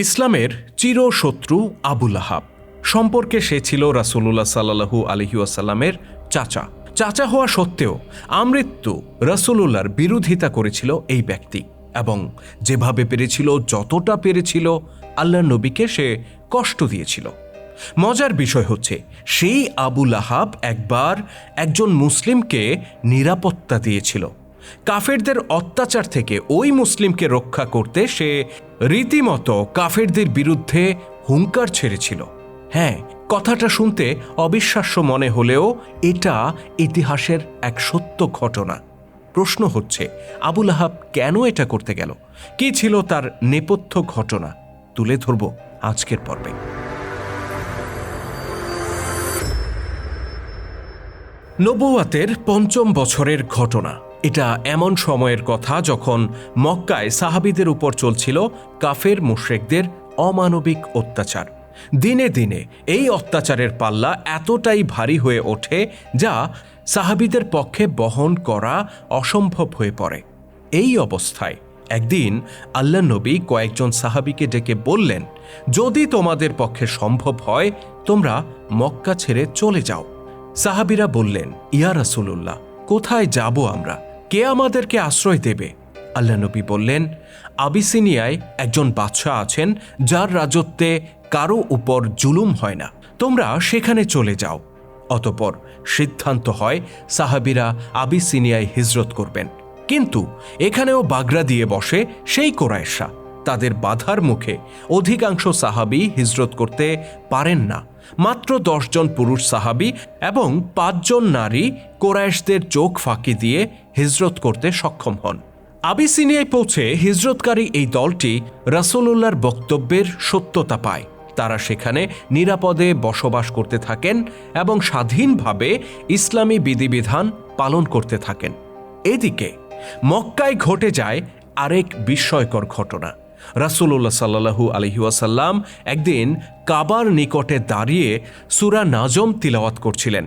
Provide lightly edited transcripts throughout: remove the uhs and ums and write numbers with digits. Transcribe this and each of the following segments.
ইসলামের চিরশত্রু আবু লাহাব সম্পর্কে সে ছিল রাসূলুল্লাহ সাল্লাল্লাহু আলাইহি ওয়াসাল্লামের চাচা হওয়া সত্ত্বেও আমৃত্যু রাসূলুল্লাহর বিরোধিতা করেছিল এই ব্যক্তি এবং যেভাবে পেরেছিল যতটা পেরেছিল আল্লাহর নবীকে সে কষ্ট দিয়েছিল। মজার বিষয় হচ্ছে সেই আবু লাহাব একবার একজন মুসলিমকে নিরাপত্তা দিয়েছিল। কাফেরদের অত্যাচার থেকে ওই মুসলিমকে রক্ষা করতে সে রীতিমতো কাফেরদের বিরুদ্ধে হুঙ্কার ছেড়েছিল। হ্যাঁ, কথাটা শুনতে অবিশ্বাস্য মনে হলেও এটা ইতিহাসের এক সত্য ঘটনা। প্রশ্ন হচ্ছে আবু লাহাব কেন এটা করতে গেল, কি ছিল তার নেপথ্য ঘটনা, তুলে ধরব আজকের পর্বে। নবুয়াতের ৫ম বছরের ঘটনা। এটা এমন সময়ের কথা যখন মক্কায় সাহাবীদের উপর চলছিল কাফের মুশরিকদের অমানবিক অত্যাচার। দিনে দিনে এই অত্যাচারের পাল্লা এতটাই ভারী হয়ে ওঠে যা সাহাবীদের পক্ষে বহন করা অসম্ভব হয়ে পড়ে। এই অবস্থায় একদিন আল্লাহর নবী কয়েকজন সাহাবীকে ডেকে বললেন, যদি তোমাদের পক্ষে সম্ভব হয় তোমরা মক্কা ছেড়ে চলে যাও। সাহাবীরা বললেন, ইয়া রাসূলুল্লাহ, কোথায় যাব আমরা? কে আমাদেরকে আশ্রয় দেবে? আল্লাহ নবী বললেন, আবিসিনিয়ায় একজন বাদশাহ আছেন যার রাজত্বে কারো উপর জুলুম হয় না, তোমরা সেখানে চলে যাও। অতঃপর সিদ্ধান্ত হয় সাহাবীরা আবিসিনিয়ায় হিজরত করবেন। কিন্তু এখানেও বাগড়া দিয়ে বসে সেই কোরাইশরা। তাদের বাধার মুখে অধিকাংশ সাহাবী হিজরত করতে পারেন না। মাত্র ১০ জন পুরুষ সাহাবী এবং ৫ জন নারী কোরাইশদের চোখ ফাঁকি দিয়ে হিজরত করতে সক্ষম হন। আবিসিনিয়ায় পৌঁছে হিজরতকারী এই দলটি রাসূলুল্লাহর বক্তব্যের সত্যতা পায়। তারা সেখানে নিরাপদে বসবাস করতে থাকেন এবং স্বাধীনভাবে ইসলামী বিধিবিধান পালন করতে থাকেন। এদিকে মক্কায় ঘটে যায় আরেক বিস্ময়কর ঘটনা। রাসূলুল্লাহ সাল্লাল্লাহু আলাইহি ওয়াসাল্লাম একদিন কাবার নিকটে দাঁড়িয়ে সূরা নাজম তিলাওয়াত করছিলেন।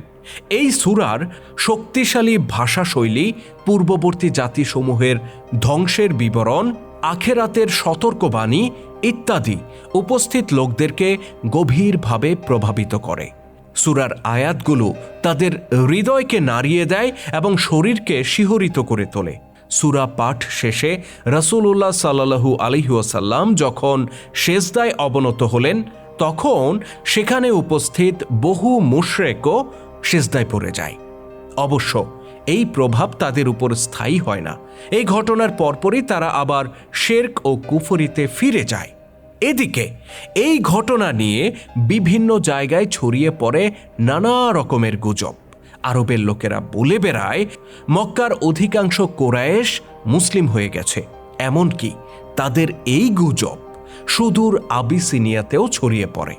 এই সূরার শক্তিশালী ভাষাশৈলী পূর্ববর্তী জাতিসমূহের ধ্বংসের বিবরণ, আখেরাতের সতর্কবাণী ইত্যাদি উপস্থিত লোকদেরকে গভীরভাবে প্রভাবিত করে। সূরার আয়াতগুলো তাদের হৃদয়কে নাড়িয়ে দেয় এবং শরীরকে শিহরিত করে তোলে। সূরা পাঠ শেষে রাসূলুল্লাহ সাল্লাল্লাহু আলাইহি ওয়াসাল্লাম যখন সেজদায় অবনত হলেন, তখন সেখানে উপস্থিত বহু মুশরিকও সেজদায় পড়ে যায়। অবশ্য এই প্রভাব তাদের উপর স্থায়ী হয় না। এই ঘটনার পরপরই তারা আবার শিরক ও কুফরিতে ফিরে যায়। এদিকে এই ঘটনা নিয়ে বিভিন্ন জায়গায় ছড়িয়ে পড়ে নানা রকমের গুজব। আরবের লোকেরা বলে বেড়ায় মক্কার অধিকাংশ কোরাইশ মুসলিম হয়ে গেছে। এমনকি তাদের এই গুজব সুদূর আবিসিনিয়াতেও ছড়িয়ে পড়ে।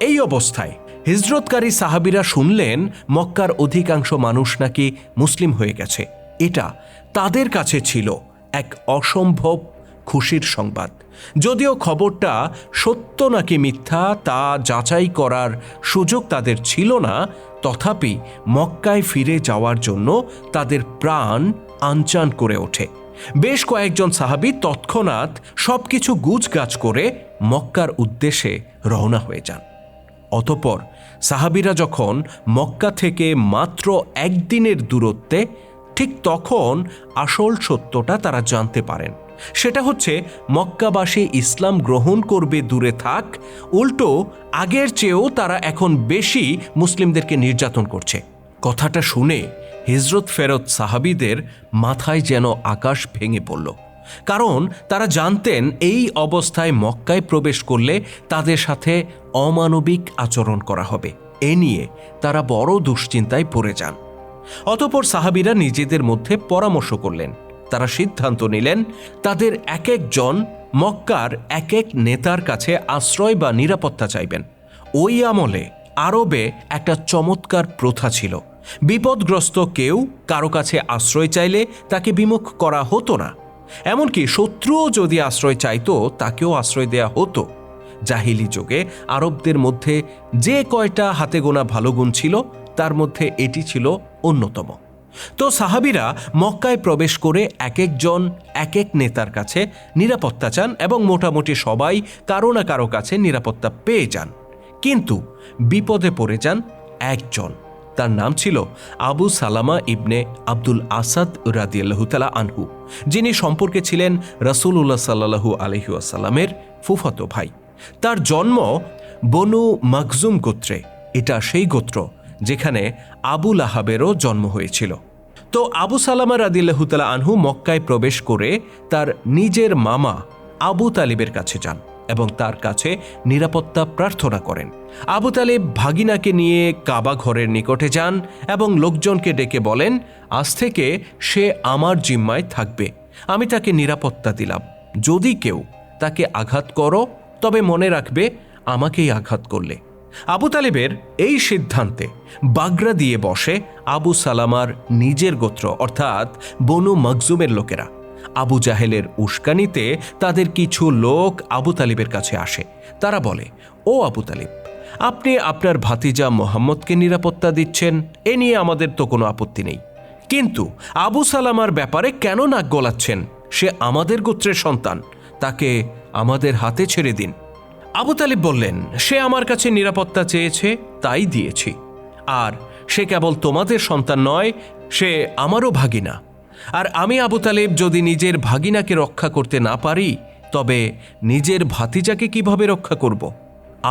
এই অবস্থায় হিজরতকারী সাহাবীরা শুনলেন মক্কার অধিকাংশ মানুষ নাকি মুসলিম হয়ে গেছে। এটা তাদের কাছে ছিল এক অসম্ভব খুশির সংবাদ। যদিও খবরটা সত্য নাকি মিথ্যা তা যাচাই করার সুযোগ তাদের ছিল না, তথাপি মক্কায় ফিরে যাওয়ার জন্য তাদের প্রাণ আনচান করে ওঠে। বেশ কয়েকজন সাহাবী তৎক্ষণাৎ সবকিছু গুছগাছ করে মক্কার উদ্দেশ্যে রওনা হয়ে যান। অতঃপর সাহাবীরা যখন মক্কা থেকে মাত্র একদিনের দূরত্বে, ঠিক তখন আসল সত্যটা তারা জানতে পারেন। সেটা হচ্ছে মক্কাবাসী ইসলাম গ্রহণ করবে দূরে থাক, উল্টো আগের চেয়েও তারা এখন বেশি মুসলিমদেরকে নির্যাতন করছে। কথাটা শুনে হিজরত ফেরত সাহাবীদের মাথায় যেন আকাশ ভেঙে পড়ল। কারণ তারা জানতেন এই অবস্থায় মক্কায় প্রবেশ করলে তাদের সাথে অমানবিক আচরণ করা হবে। এ নিয়ে তারা বড় দুশ্চিন্তায় পড়ে যান। অতঃপর সাহাবীরা নিজেদের মধ্যে পরামর্শ করলেন। তারা সিদ্ধান্ত নিলেন তাদের এক একজন মক্কার এক এক নেতার কাছে আশ্রয় বা নিরাপত্তা চাইবেন। ওই আমলে আরবে একটা চমৎকার প্রথা ছিল। বিপদগ্রস্ত কেউ কারো কাছে আশ্রয় চাইলে তাকে বিমুখ করা হতো না। এমনকি শত্রুও যদি আশ্রয় চাইতো তাকেও আশ্রয় দেয়া হতো। জাহিলি যুগে আরবদের মধ্যে যে কয়টা হাতে গোনা ভালো গুণ ছিল তার মধ্যে এটি ছিল অন্যতম। তো সাহাবীরা মক্কায় প্রবেশ করে এক একজন এক এক নেতার কাছে নিরাপত্তা চান এবং মোটামুটি সবাই কারো না কারো কাছে নিরাপত্তা পেয়ে যান। কিন্তু বিপদে পড়ে যান একজন। তার নাম ছিল আবু সালামা ইবনে আব্দুল আসাদ রাদিয়াল্লাহু তাআলা আনহু, যিনি সম্পর্কে ছিলেন রাসূলুল্লাহ সাল্লাল্লাহু আলাইহি ওয়াসাল্লামের ফুফাতো ভাই। তার জন্ম বনু মাখজুম গোত্রে। এটা সেই গোত্র যেখানে আবু লাহাবেরও জন্ম হয়েছিল। তো আবু সালামা রাদিয়াল্লাহু তাআলা আনহু মক্কায় প্রবেশ করে তার নিজের মামা আবু তালিবের কাছে যান এবং তার কাছে নিরাপত্তা প্রার্থনা করেন। আবু তালিব ভাগিনাকে নিয়ে কাবা ঘরের নিকটে যান এবং লোকজনকে ডেকে বলেন, আজ থেকে সে আমার জিম্মায় থাকবে, আমি তাকে নিরাপত্তা দিলাম। যদি কেউ তাকে আঘাত করো তবে মনে রাখবে আমাকেই আঘাত করলে। আবু তালিবের এই সিদ্ধান্তে বাগড়া দিয়ে বসে আবু সালামার নিজের গোত্র অর্থাৎ বনু মাখজুমের লোকেরা। আবু জাহেলের উস্কানিতে তাদের কিছু লোক আবু তালিবের কাছে আসে। তারা বলে, ও আবু তালিব, আপনি আপনার ভাতিজা মোহাম্মদকে নিরাপত্তা দিচ্ছেন, এ নিয়ে আমাদের তো কোনো আপত্তি নেই, কিন্তু আবু সালামার ব্যাপারে কেন নাক গলাচ্ছেন? সে আমাদের গোত্রের সন্তান, তাকে আমাদের হাতে ছেড়ে দিন। আবু তালিব বললেন, সে আমার কাছে নিরাপত্তা চেয়েছে, তাই দিয়েছি। আর সে কেবল তোমাদের সন্তান নয়, সে আমারও ভাগিনা। আর আমি আবু তালিব যদি নিজের ভাগিনাকে রক্ষা করতে না পারি তবে নিজের ভাতিজাকে কিভাবে রক্ষা করব?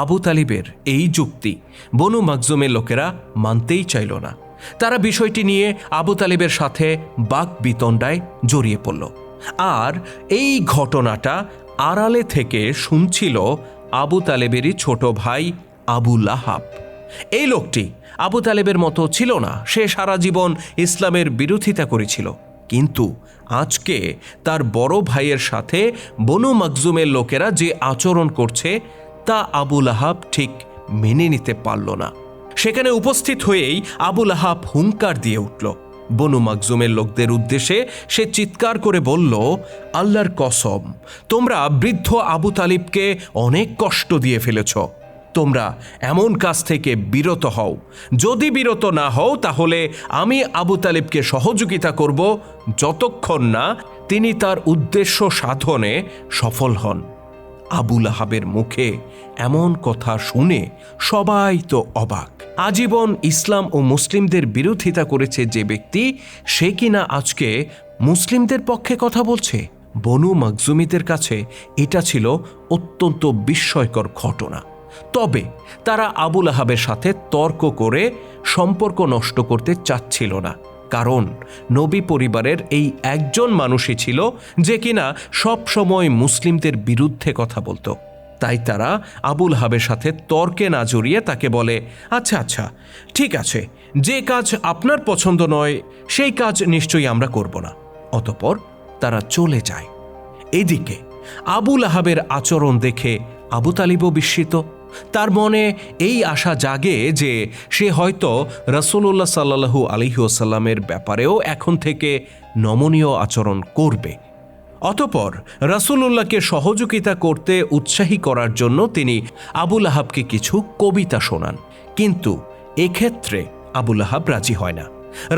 আবু তালিবের এই যুক্তি বনু মাখজুমের লোকেরা মানতেই চাইল না। তারা বিষয়টি নিয়ে আবু তালিবের সাথে বাক বিতণ্ডায় জড়িয়ে পড়ল। আর এই ঘটনাটা আড়ালে থেকে শুনছিল আবু তালেবেরই ছোট ভাই আবু লাহাব। এই লোকটি আবু তালেবের মতো ছিল না, সে সারা জীবন ইসলামের বিরোধিতা করেছিল, কিন্তু আজকে তার বড় ভাইয়ের সাথে বনু মাখজুমের লোকেরা যে আচরণ করছে তা আবু লাহাব ঠিক মেনে নিতে পারল না। সেখানে উপস্থিত হয়েই আবু লাহাব হুঙ্কার দিয়ে উঠল। বনু মাখজুমের লোকদের উদ্দেশ্যে সে চিৎকার করে বলল, আল্লাহর কসম, তোমরা বৃদ্ধ আবু তালিবকে অনেক কষ্ট দিয়ে ফেলেছ। তোমরা এমন কাজ থেকে বিরত হও। যদি বিরত না হও তাহলে আমি আবু তালিবকে সহযোগিতা করব যতক্ষণ না তিনি তার উদ্দেশ্য সাধনে সফল হন। আবু লাহাবের মুখে এমন কথা শুনে সবাই তো অবাক। আজীবন ইসলাম ও মুসলিমদের বিরোধিতা করেছে যে ব্যক্তি, সে কিনা আজকে মুসলিমদের পক্ষে কথা বলছে। বনু মাখজুমিদের কাছে এটা ছিল অত্যন্ত বিস্ময়কর ঘটনা। তবে তারা আবু লাহাবের সাথে তর্ক করে সম্পর্ক নষ্ট করতে চাচ্ছিল না, কারণ নবী পরিবারের এই একজন মানুষই ছিল যে কিনা সব সময় মুসলিমদের বিরুদ্ধে কথা বলতো। তাই তারা আবু লাহাবের সাথে তর্কে না জড়িয়ে তাকে বলে, আচ্ছা আচ্ছা ঠিক আছে, যে কাজ আপনার পছন্দ নয় সেই কাজ নিশ্চয়ই আমরা করব না। অতঃপর তারা চলে যায়। এদিকে আবু লাহাবের আচরণ দেখে আবু তালিবও বিস্মিত। তার মনে এই আশা জাগে যে সে হয়তো রাসূলুল্লাহ সাল্লাল্লাহু আলাইহি ওয়াসাল্লামের ব্যাপারেও এখন থেকে নমনীয় আচরণ করবে। অতঃপর রাসূলুল্লাহকে সহযোগিতা করতে উৎসাহী করার জন্য তিনি আবু লাহাবকে কিছু কবিতা শোনান, কিন্তু এক্ষেত্রে আবু লাহাব রাজি হয় না।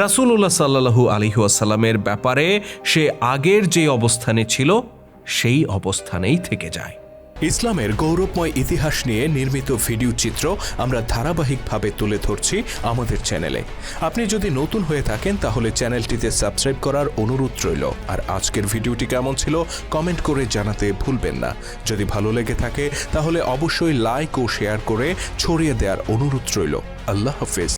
রাসূলুল্লাহ সাল্লাল্লাহু আলাইহি ওয়াসাল্লামের ব্যাপারে সে আগের যে অবস্থানে ছিল সেই অবস্থানেই থেকে যায়। ইসলামের গৌরবময় ইতিহাস নিয়ে নির্মিত ভিডিও চিত্র আমরা ধারাবাহিকভাবে তুলে ধরছি আমাদের চ্যানেলে। আপনি যদি নতুন হয়ে থাকেন তাহলে চ্যানেলটিতে সাবস্ক্রাইব করার অনুরোধ রইল। আর আজকের ভিডিওটি কেমন ছিল কমেন্ট করে জানাতে ভুলবেন না। যদি ভালো লেগে থাকে তাহলে অবশ্যই লাইক ও শেয়ার করে ছড়িয়ে দেওয়ার অনুরোধ রইল। আল্লাহ হাফেজ।